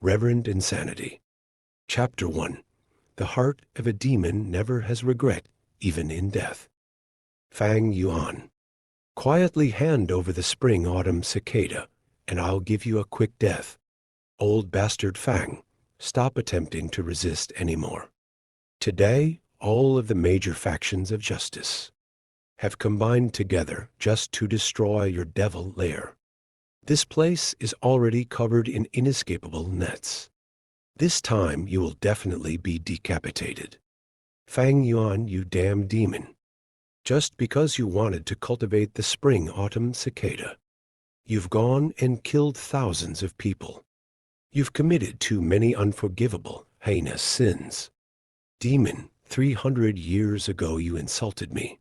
Reverend Insanity Chapter 1 The heart of a demon never has regret, even in death. Fang Yuan. Quietly hand over the spring-autumn cicada, and I'll give you a quick death. Old bastard Fang, stop attempting to resist anymore. Today, all of the major factions of justice have combined together just to destroy your devil lair. This place is already covered in inescapable nets. This time you will definitely be decapitated. Fang Yuan, you damn demon. Just because you wanted to cultivate the spring-autumn cicada, you've gone and killed thousands of people. You've committed too many unforgivable, heinous sins. Demon, 300 years ago you insulted me,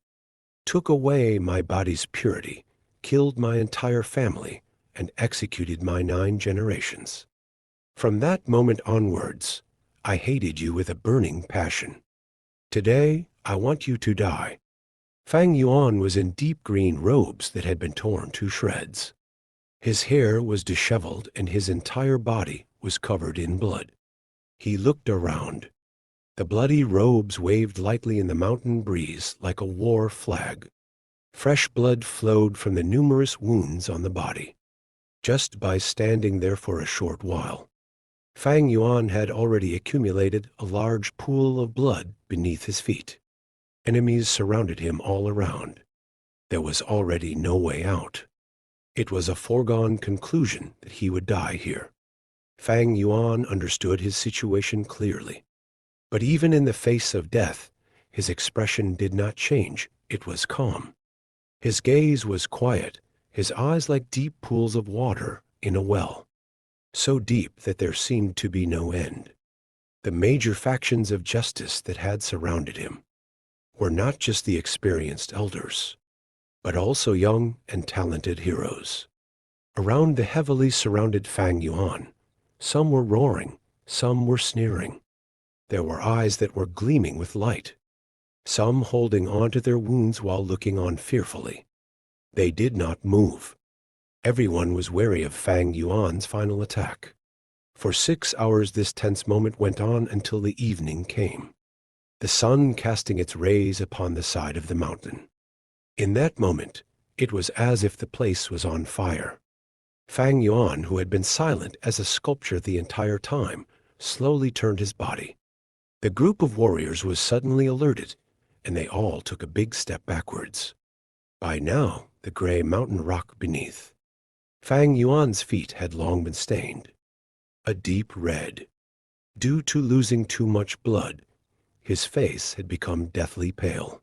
took away my body's purity, killed my entire family, and executed my 9 generations. From that moment onwards, I hated you with a burning passion. Today, I want you to die. Fang Yuan was in deep green robes that had been torn to shreds. His hair was disheveled and his entire body was covered in blood. He looked around. The bloody robes waved lightly in the mountain breeze like a war flag. Fresh blood flowed from the numerous wounds on the body. Just by standing there for a short while, Fang Yuan had already accumulated a large pool of blood beneath his feet. Enemies surrounded him all around. There was already no way out. It was a foregone conclusion that he would die here. Fang Yuan understood his situation clearly. But even in the face of death, his expression did not change. It was calm. His gaze was quiet, his eyes like deep pools of water in a well, so deep that there seemed to be no end. The major factions of justice that had surrounded him were not just the experienced elders, but also young and talented heroes. Around the heavily surrounded Fang Yuan, some were roaring, some were sneering. There were eyes that were gleaming with light, some holding on to their wounds while looking on fearfully. They did not move. Everyone was wary of Fang Yuan's final attack. For 6 hours this tense moment went on until the evening came, the sun casting its rays upon the side of the mountain. In that moment, it was as if the place was on fire. Fang Yuan, who had been silent as a sculpture the entire time, slowly turned his body. The group of warriors was suddenly alerted, and they all took a big step backwards. By now, the gray mountain rock beneath Fang Yuan's feet had long been stained a deep red. Due to losing too much blood, his face had become deathly pale.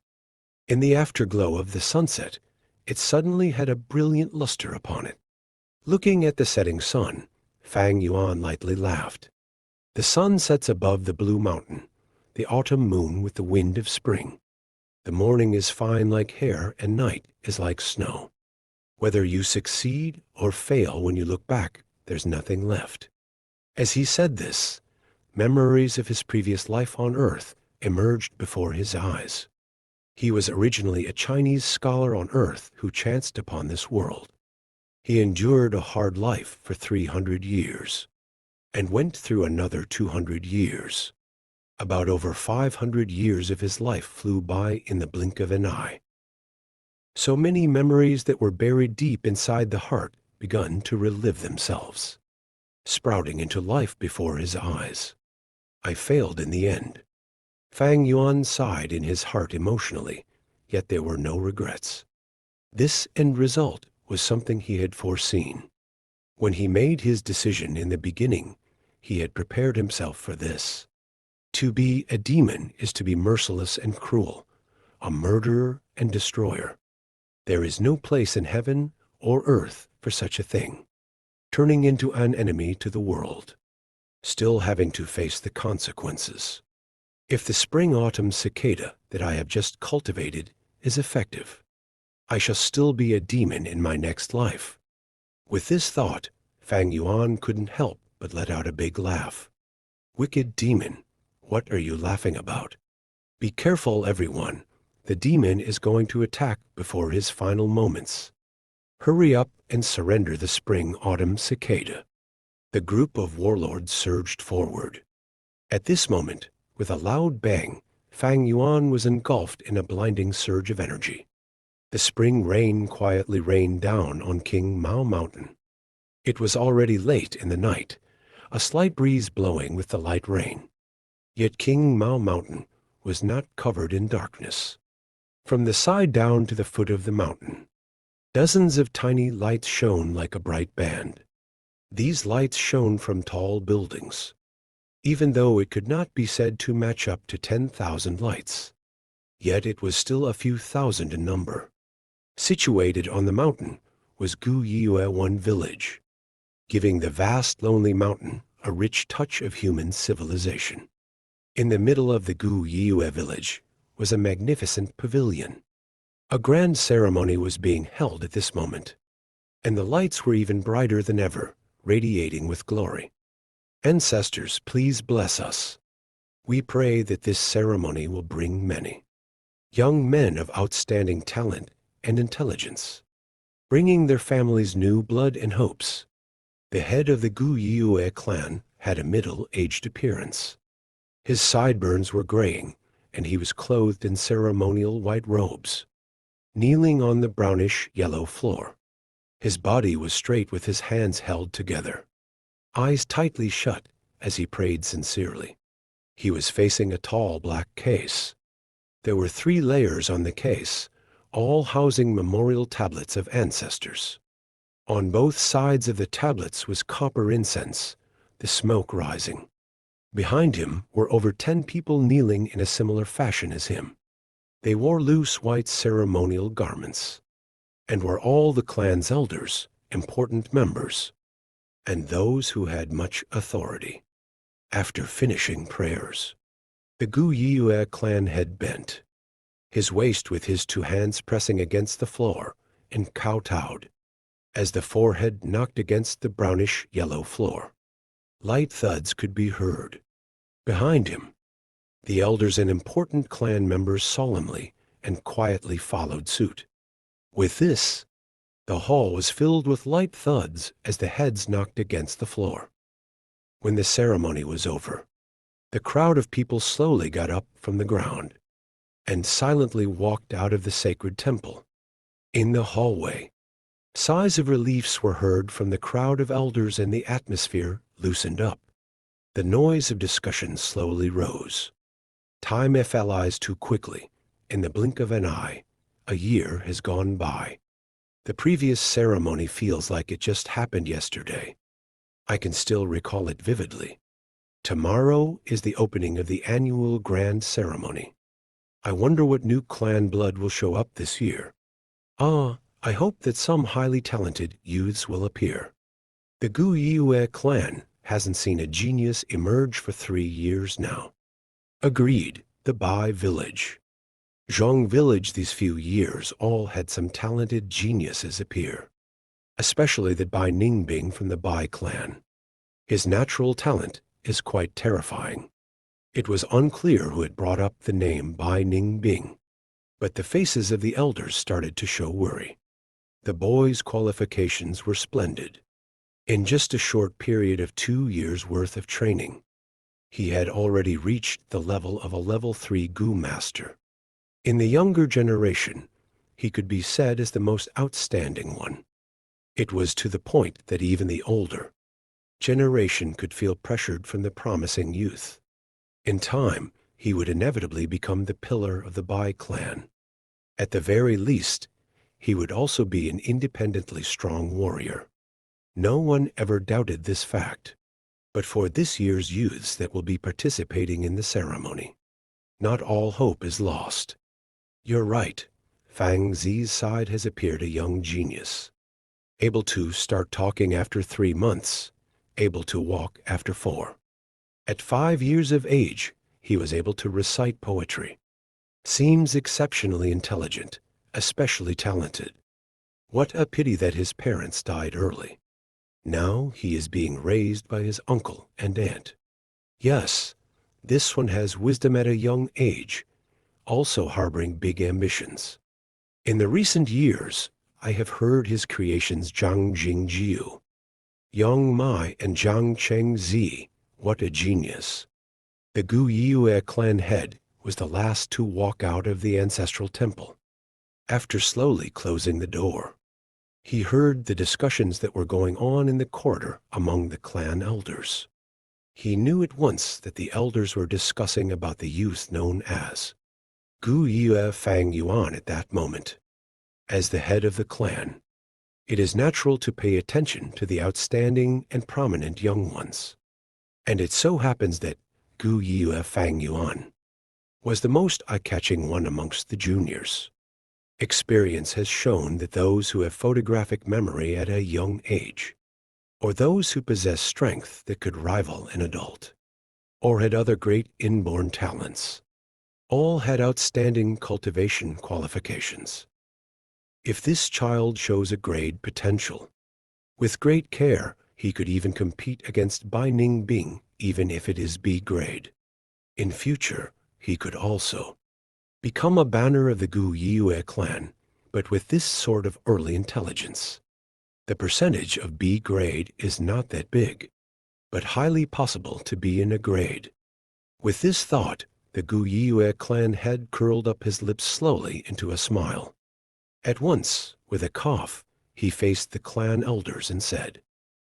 In the afterglow of the sunset, it suddenly had a brilliant luster upon it. Looking at the setting sun, Fang Yuan lightly laughed. The sun sets above the blue mountain, the autumn moon with the wind of spring. The morning is fine like hair and night is like snow. Whether you succeed or fail when you look back, there's nothing left. As he said this, memories of his previous life on Earth emerged before his eyes. He was originally a Chinese scholar on Earth who chanced upon this world. He endured a hard life for 300 years and went through another 200 years. About over 500 years of his life flew by in the blink of an eye. So many memories that were buried deep inside the heart begun to relive themselves, sprouting into life before his eyes. I failed in the end. Fang Yuan sighed in his heart emotionally, yet there were no regrets. This end result was something he had foreseen. When he made his decision in the beginning, he had prepared himself for this. To be a demon is to be merciless and cruel, a murderer and destroyer. There is no place in heaven or earth for such a thing. Turning into an enemy to the world, still having to face the consequences. If the spring-autumn cicada that I have just cultivated is effective, I shall still be a demon in my next life. With this thought, Fang Yuan couldn't help but let out a big laugh. Wicked demon, what are you laughing about? Be careful, everyone. The demon is going to attack before his final moments. Hurry up and surrender the spring-autumn cicada. The group of warlords surged forward. At this moment, with a loud bang, Fang Yuan was engulfed in a blinding surge of energy. The spring rain quietly rained down on King Mao Mountain. It was already late in the night, a slight breeze blowing with the light rain. Yet King Mao Mountain was not covered in darkness. From the side down to the foot of the mountain, dozens of tiny lights shone like a bright band. These lights shone from tall buildings, even though it could not be said to match up to 10,000 lights. Yet it was still a few thousand in number. Situated on the mountain was Gu Yue One village, giving the vast lonely mountain a rich touch of human civilization. In the middle of the Gu Yue village was a magnificent pavilion. A grand ceremony was being held at this moment, and the lights were even brighter than ever, radiating with glory. Ancestors, please bless us. We pray that this ceremony will bring many young men of outstanding talent and intelligence, bringing their families new blood and hopes. The head of the Gu Yue clan had a middle-aged appearance. His sideburns were graying, and he was clothed in ceremonial white robes, kneeling on the brownish-yellow floor. His body was straight with his hands held together, eyes tightly shut as he prayed sincerely. He was facing a tall black case. There were 3 layers on the case, all housing memorial tablets of ancestors. On both sides of the tablets was copper incense, the smoke rising. Behind him were over 10 people kneeling in a similar fashion as him. They wore loose white ceremonial garments, and were all the clan's elders, important members, and those who had much authority. After finishing prayers, the Gu Yue clan head bent, his waist with his 2 hands pressing against the floor, and kowtowed as the forehead knocked against the brownish-yellow floor. Light thuds could be heard. Behind him, the elders and important clan members solemnly and quietly followed suit. With this, the hall was filled with light thuds as the heads knocked against the floor. When the ceremony was over, the crowd of people slowly got up from the ground and silently walked out of the sacred temple. In the hallway, sighs of relief were heard from the crowd of elders, and the atmosphere loosened up. The noise of discussion slowly rose. Time flies too quickly. In the blink of an eye, a year has gone by. The previous ceremony feels like it just happened yesterday. I can still recall it vividly. Tomorrow is the opening of the annual grand ceremony. I wonder what new clan blood will show up this year. I hope that some highly talented youths will appear. The Gu Yue clan hasn't seen a genius emerge for 3 years now. Agreed, the Bai village. Zhong village these few years all had some talented geniuses appear, especially the Bai Ningbing from the Bai clan. His natural talent is quite terrifying. It was unclear who had brought up the name Bai Ningbing, but the faces of the elders started to show worry. The boy's qualifications were splendid. In just a short period of 2 years' worth of training, he had already reached the level of a level 3 Gu master. In the younger generation, he could be said as the most outstanding one. It was to the point that even the older generation could feel pressured from the promising youth. In time, he would inevitably become the pillar of the Bai clan. At the very least, he would also be an independently strong warrior. No one ever doubted this fact. But for this year's youths that will be participating in the ceremony, not all hope is lost. You're right. Fang Zi's side has appeared a young genius, able to start talking after 3 months, able to walk after 4. At 5 years of age, he was able to recite poetry. Seems exceptionally intelligent, especially talented. What a pity that his parents died early. Now he is being raised by his uncle and aunt. Yes, this one has wisdom at a young age, also harboring big ambitions. In the recent years, I have heard his creations Zhang Jingjiu. Yang Mai and Zhang Cheng Zi, what a genius. The Gu Yue clan head was the last to walk out of the ancestral temple. After slowly closing the door, he heard the discussions that were going on in the corridor among the clan elders. He knew at once that the elders were discussing about the youth known as Gu Yue Fang Yuan at that moment. As the head of the clan, it is natural to pay attention to the outstanding and prominent young ones. And it so happens that Gu Yue Fang Yuan was the most eye-catching one amongst the juniors. Experience has shown that those who have photographic memory at a young age, or those who possess strength that could rival an adult, or had other great inborn talents, all had outstanding cultivation qualifications. If this child shows a grade potential, with great care he could even compete against Bai Ning Bing, even if it is B grade. In future, he could also become a banner of the Gu Yue clan, but with this sort of early intelligence. The percentage of B grade is not that big, but highly possible to be in a grade. With this thought, the Gu Yue clan head curled up his lips slowly into a smile. At once, with a cough, he faced the clan elders and said,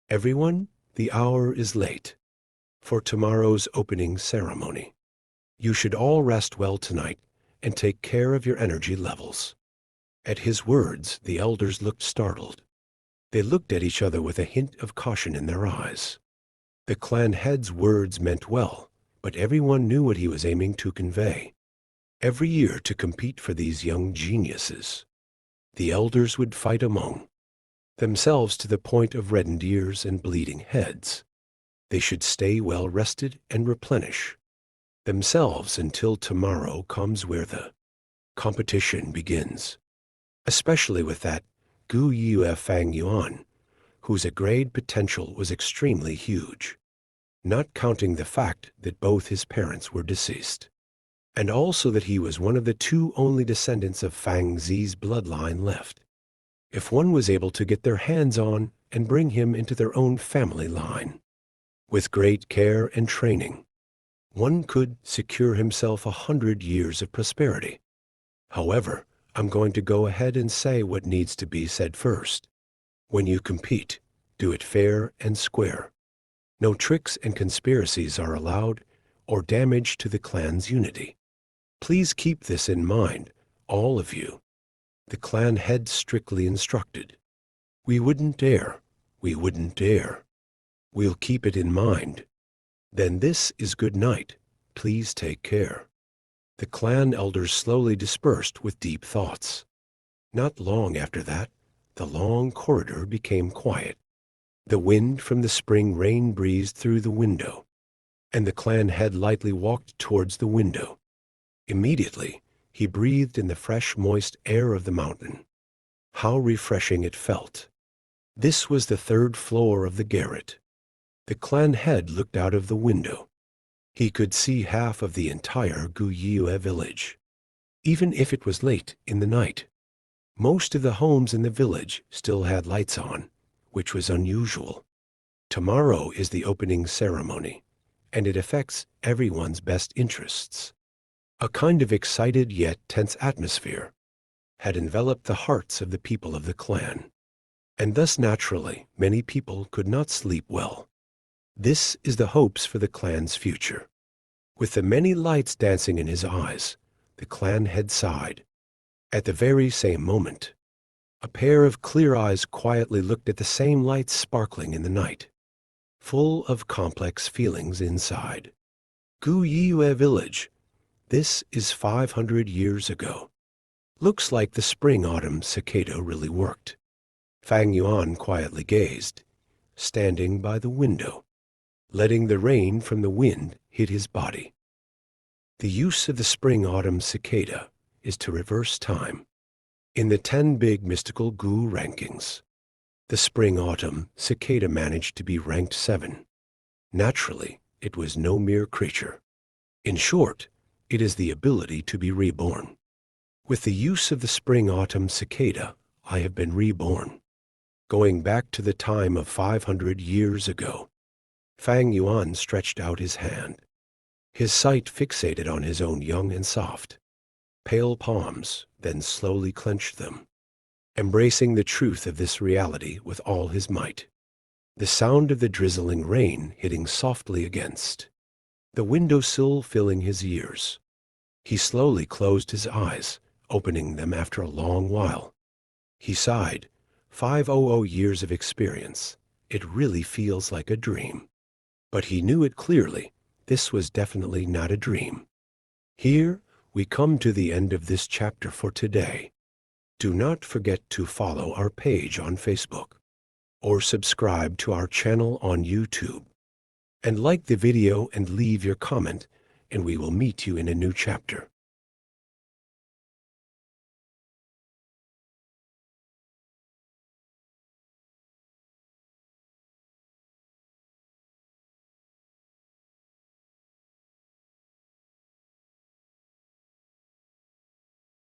"Everyone, the hour is late for tomorrow's opening ceremony. You should all rest well tonight and take care of your energy levels." At his words, the elders looked startled. They looked at each other with a hint of caution in their eyes. The clan head's words meant well, but everyone knew what he was aiming to convey. Every year to compete for these young geniuses, the elders would fight among themselves to the point of reddened ears and bleeding heads. They should stay well rested and replenish themselves until tomorrow comes, where the competition begins, especially with that Gu Yue Fang Yuan, whose grade potential was extremely huge, not counting the fact that both his parents were deceased, and also that he was one of the two only descendants of Fang Zi's bloodline left. If one was able to get their hands on and bring him into their own family line, with great care and training, one could secure himself 100 years of prosperity. However, I'm going to go ahead and say what needs to be said first. When you compete, do it fair and square. No tricks and conspiracies are allowed, or damage to the clan's unity. Please keep this in mind, all of you. The clan head strictly instructed. We wouldn't dare. We wouldn't dare. We'll keep it in mind. Then this is good night. Please take care. The clan elders slowly dispersed with deep thoughts. Not long after that, the long corridor became quiet. The wind from the spring rain breezed through the window, and the clan head lightly walked towards the window. Immediately, he breathed in the fresh, moist air of the mountain. How refreshing it felt. This was the third floor of the garret. The clan head looked out of the window. He could see half of the entire Gu Yue village, even if it was late in the night. Most of the homes in the village still had lights on, which was unusual. Tomorrow is the opening ceremony, and it affects everyone's best interests. A kind of excited yet tense atmosphere had enveloped the hearts of the people of the clan, and thus naturally many people could not sleep well. This is the hopes for the clan's future. With the many lights dancing in his eyes, the clan head sighed. At the very same moment, a pair of clear eyes quietly looked at the same lights sparkling in the night, full of complex feelings inside. Gu Yue village. This is 500 years ago. Looks like the spring-autumn cicada really worked. Fang Yuan quietly gazed, standing by the window, letting the rain from the wind hit his body. The use of the spring-autumn cicada is to reverse time. In the 10 big mystical Gu rankings, the spring-autumn cicada managed to be ranked 7. Naturally, it was no mere creature. In short, it is the ability to be reborn. With the use of the spring-autumn cicada, I have been reborn. going back to the time of 500 years ago. Fang Yuan stretched out his hand, his sight fixated on his own young and soft, pale palms, then slowly clenched them, embracing the truth of this reality with all his might. The sound of the drizzling rain hitting softly against the windowsill filling his ears. He slowly closed his eyes, opening them after a long while. He sighed. 500 years of experience. It really feels like a dream. But he knew it clearly. This was definitely not a dream. Here we come to the end of this chapter for today. Do not forget to follow our page on Facebook, or subscribe to our channel on YouTube, and like the video and leave your comment, and we will meet you in a new chapter.